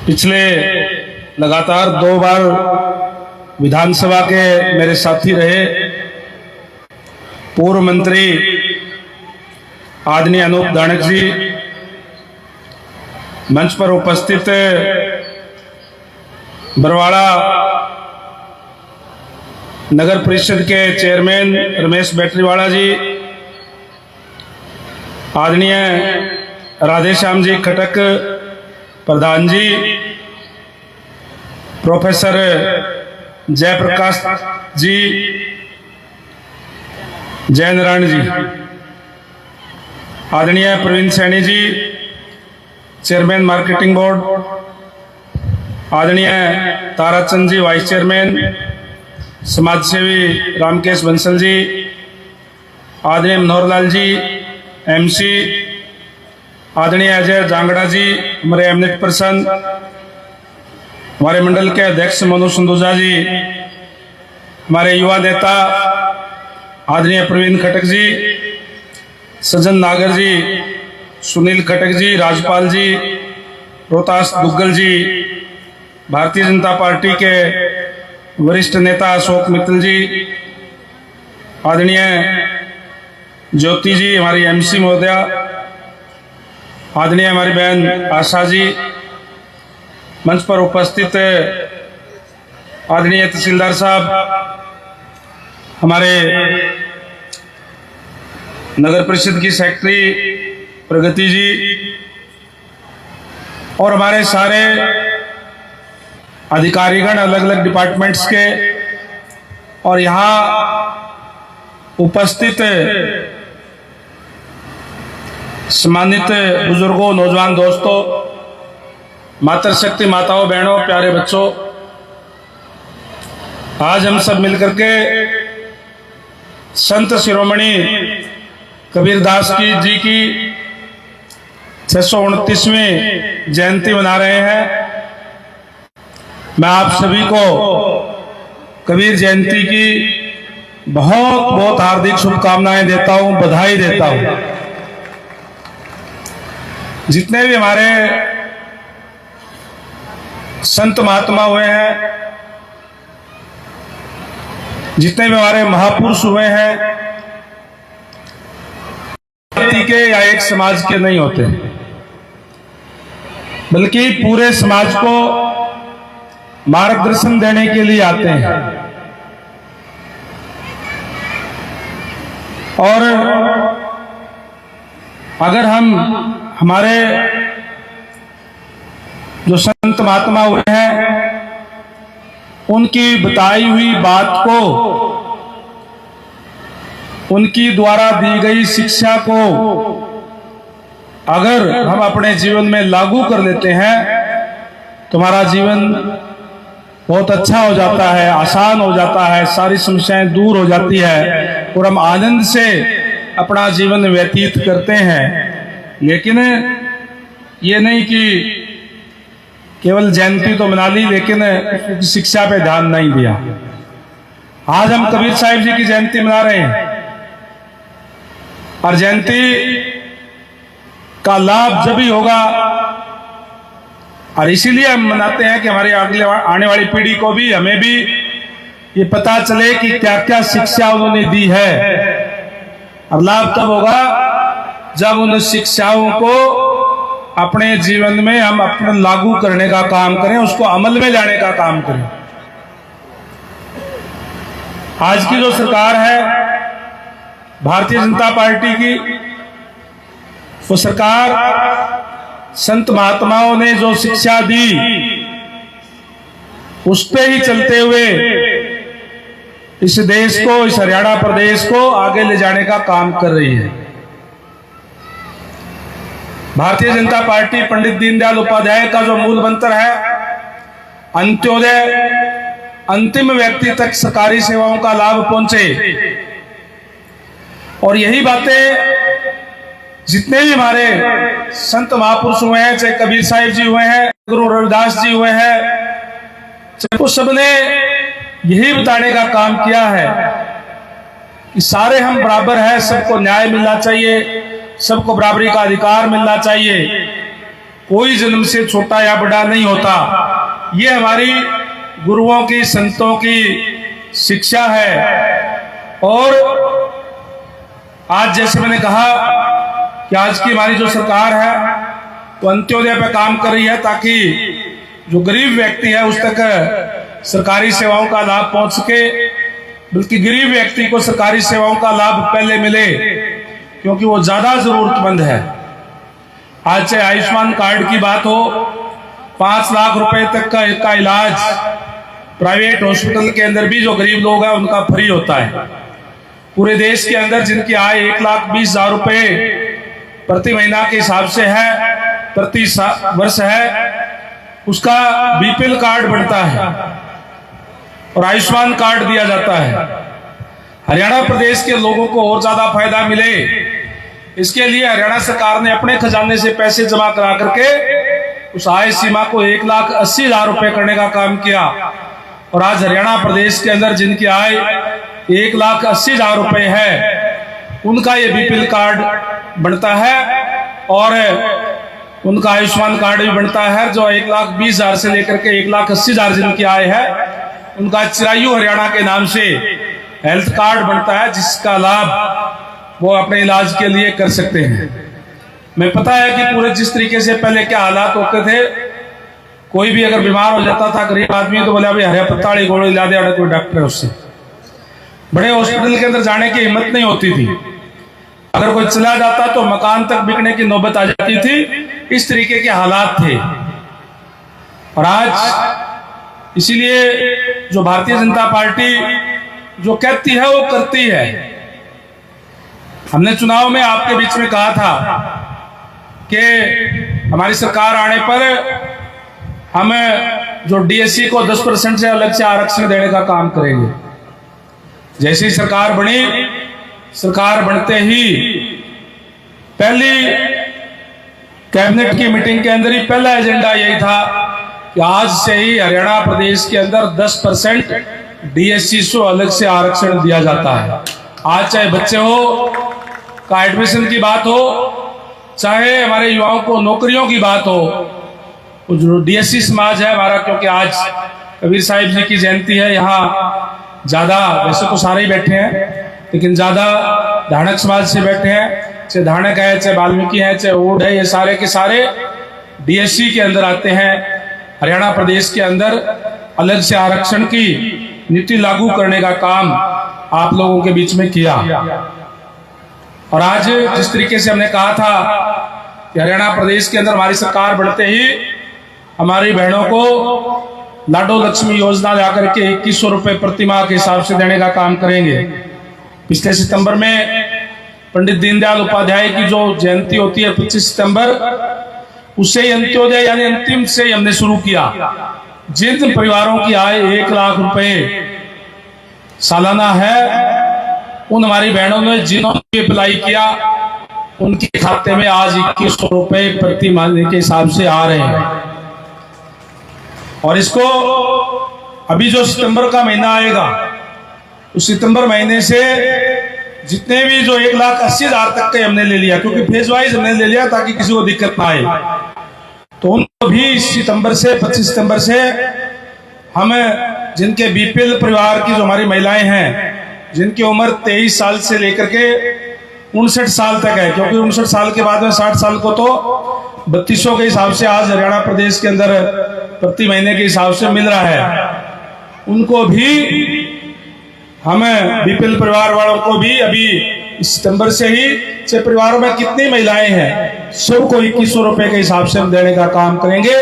पिछले लगातार 2 बार विधानसभा के मेरे साथी रहे पूर्व मंत्री आदरणीय अनूप धानक जी, मंच पर उपस्थित बरवाड़ा नगर परिषद के चेयरमैन रमेश बैटरीवाला जी, आदरणीय राधेश्याम जी खटक प्रधान जी, प्रोफेसर जयप्रकाश जी, जय नारायण जी, आदरणीय Praveen Saini ji, chairman marketing board, आदरणीय ताराचंद जी वाइस चेयरमैन, समाजसेवी रामकेश बंसल जी, आदरणीय मनोहरलाल जी एमसी, आदरणीय अजय जांगड़ा जी हमारे एमनेट पर्सन, हमारे मंडल के अध्यक्ष मनु संधूजा जी, हमारे युवा नेता आदरणीय प्रवीण खटक जी, सज्जन नागर जी, सुनील खटक जी, राजपाल जी, रोहतास दुग्गल जी, भारतीय जनता पार्टी के वरिष्ठ नेता अशोक मित्तल जी, आदरणीय ज्योति जी हमारी एमसी महोदया, आदरणीय हमारी बहन आशा जी, मंच पर उपस्थित आदरणीय तहसीलदार साहब, हमारे नगर परिषद की सेक्रेटरी प्रगति जी और हमारे सारे अधिकारीगण अलग अलग डिपार्टमेंट्स के और यहाँ उपस्थित सम्मानित बुजुर्गों, नौजवान दोस्तों, मातृशक्ति माताओं, बहनों, प्यारे बच्चों, आज हम सब मिलकर के संत शिरोमणि कबीरदास जी की 629वीं जयंती मना रहे हैं। मैं आप सभी को कबीर जयंती की बहुत बहुत हार्दिक शुभकामनाएं देता हूं, बधाई देता हूं। जितने भी हमारे संत महात्मा हुए हैं, जितने भी हमारे महापुरुष हुए हैं, व्यक्ति के या एक समाज के नहीं होते, बल्कि पूरे समाज को मार्गदर्शन देने के लिए आते हैं। और अगर हम हमारे जो संत महात्मा हुए हैं उनकी बताई हुई बात को, उनकी द्वारा दी गई शिक्षा को अगर हम अपने जीवन में लागू कर लेते हैं तो हमारा जीवन बहुत अच्छा हो जाता है, आसान हो जाता है, सारी समस्याएं दूर हो जाती है और हम आनंद से अपना जीवन व्यतीत करते हैं। लेकिन ये नहीं कि केवल जयंती तो मना ली लेकिन शिक्षा पे ध्यान नहीं दिया। आज हम कबीर साहिब जी की जयंती मना रहे हैं और जयंती का लाभ जब ही होगा, और इसीलिए हम मनाते हैं कि हमारी अगले आने वाली पीढ़ी को भी, हमें भी ये पता चले कि क्या क्या शिक्षा उन्होंने दी है। और लाभ तब होगा जब उन शिक्षाओं को अपने जीवन में हम अपने लागू करने का काम करें, उसको अमल में लाने का काम करें। आज की जो सरकार है भारतीय जनता पार्टी की, वो सरकार संत महात्माओं ने जो शिक्षा दी उस पे ही चलते हुए इस देश को, इस हरियाणा प्रदेश को आगे ले जाने का काम कर रही है। भारतीय जनता पार्टी पंडित दीनदयाल उपाध्याय का जो मूल मंत्र है, अंत्योदय, अंतिम व्यक्ति तक सरकारी सेवाओं का लाभ पहुंचे, और यही बातें जितने भी हमारे संत महापुरुष हुए हैं, चाहे कबीर साहिब जी हुए हैं, गुरु रविदास जी हुए हैं, चाहे वो सबने यही बताने का काम किया है कि सारे हम बराबर हैं, सबको न्याय मिलना चाहिए, सबको बराबरी का अधिकार मिलना चाहिए। कोई जन्म से छोटा या बड़ा नहीं होता। ये हमारी गुरुओं की, संतों की शिक्षा है। और आज जैसे मैंने कहा कि आज की हमारी जो सरकार है वो अंत्योदय पे काम कर रही है, ताकि जो गरीब व्यक्ति है उस तक सरकारी सेवाओं का लाभ पहुंच सके। बल्कि गरीब व्यक्ति को सरकारी सेवाओं का लाभ पहले मिले, क्योंकि वो ज्यादा जरूरतमंद है। आज चाहे आयुष्मान कार्ड की बात हो, 5 लाख रुपए तक का इलाज प्राइवेट हॉस्पिटल के अंदर भी जो गरीब लोग हैं उनका फ्री होता है। पूरे देश के अंदर जिनकी आय 1,20,000 रुपए प्रति महीना के हिसाब से है, प्रति वर्ष है, उसका बीपीएल कार्ड बनता है और आयुष्मान कार्ड दिया जाता है। हरियाणा प्रदेश के लोगों को और ज्यादा फायदा मिले, इसके लिए हरियाणा सरकार ने अपने खजाने से पैसे जमा करा करके उस आय सीमा को 1,80,000 रुपए करने का काम किया। और आज हरियाणा प्रदेश के अंदर जिनकी आय 1,80,000 रुपए है उनका ये बीपीएल कार्ड बनता है और उनका आयुष्मान कार्ड भी बनता है। जो 1,20,000 से लेकर के 1,80,000 जिनकी आय है उनका चिरायु हरियाणा के नाम से हेल्थ कार्ड बनता है, जिसका लाभ वो अपने इलाज के लिए कर सकते हैं। मैं पता है कि पूरे जिस तरीके से पहले क्या हालात होते थे, कोई भी अगर बीमार हो जाता था गरीब आदमी तो बोले अभी हरे पत्ताड़ी गोली ला दे, कोई डॉक्टर है उससे। बड़े हॉस्पिटल के अंदर जाने की हिम्मत नहीं होती थी। अगर कोई चला जाता तो मकान तक बिकने की नौबत आ जाती थी। इस तरीके के हालात थे। और आज इसीलिए जो भारतीय जनता पार्टी जो कहती है वो करती है। हमने चुनाव में आपके बीच में कहा था कि हमारी सरकार आने पर हम जो डीएससी को 10% से अलग से आरक्षण देने का काम करेंगे। जैसी सरकार बनी, सरकार बनते ही पहली कैबिनेट की मीटिंग के अंदर ही पहला एजेंडा यही था कि आज से ही हरियाणा प्रदेश के अंदर 10% डीएससी को अलग से आरक्षण दिया जाता है। आज चाहे बच्चे हो का एडमिशन की बात हो, चाहे हमारे युवाओं को नौकरियों की बात हो, जो डीएससी समाज है हमारा, क्योंकि आज कबीर साहिब जी की जयंती है, यहाँ ज्यादा, वैसे तो सारे ही बैठे हैं लेकिन ज्यादा धानक समाज से बैठे हैं, चाहे धानक है, चाहे वाल्मीकि है, चाहे ओड है, ये सारे के सारे डीएससी के अंदर आते हैं। हरियाणा प्रदेश के अंदर अलग से आरक्षण की नीति लागू करने का काम आप लोगों के बीच में किया। और आज जिस तरीके से हमने कहा था कि हरियाणा प्रदेश के अंदर हमारी सरकार बढ़ते ही हमारी बहनों को लाडो लक्ष्मी योजना ला करके 2100 रुपए प्रति माह के हिसाब से देने का काम करेंगे। पिछले सितंबर में पंडित दीनदयाल उपाध्याय की जो जयंती होती है 25 सितंबर, उससे ही अंत्योदय यानी अंतिम से ही हमने शुरू किया। जिन परिवारों की आय 1 लाख रुपए सालाना है, उन हमारी बहनों ने जिन्होंने अप्लाई किया उनके खाते में आज 2100 रुपए प्रति महीने के हिसाब से आ रहे हैं। और इसको अभी जो सितंबर का महीना आएगा, उस सितंबर महीने से जितने भी जो 1,80,000 तक के हमने ले लिया, क्योंकि फेज वाइज हमने ले लिया ताकि किसी को दिक्कत ना आए, तो उनको भी इस सितंबर से 25 सितंबर से हम जिनके बीपीएल परिवार की जो हमारी महिलाएं हैं, जिनकी उम्र 23 साल से लेकर के 59 साल तक है, क्योंकि 59 साल के बाद में 60 साल को तो 3200 के हिसाब से आज हरियाणा प्रदेश के अंदर प्रति महीने के हिसाब से मिल रहा है, उनको भी हमें बीपीएल परिवार वालों को भी अभी सितंबर से ही परिवारों में कितनी महिलाएं हैं सबको 2100 रुपए के हिसाब से हम देने का काम करेंगे।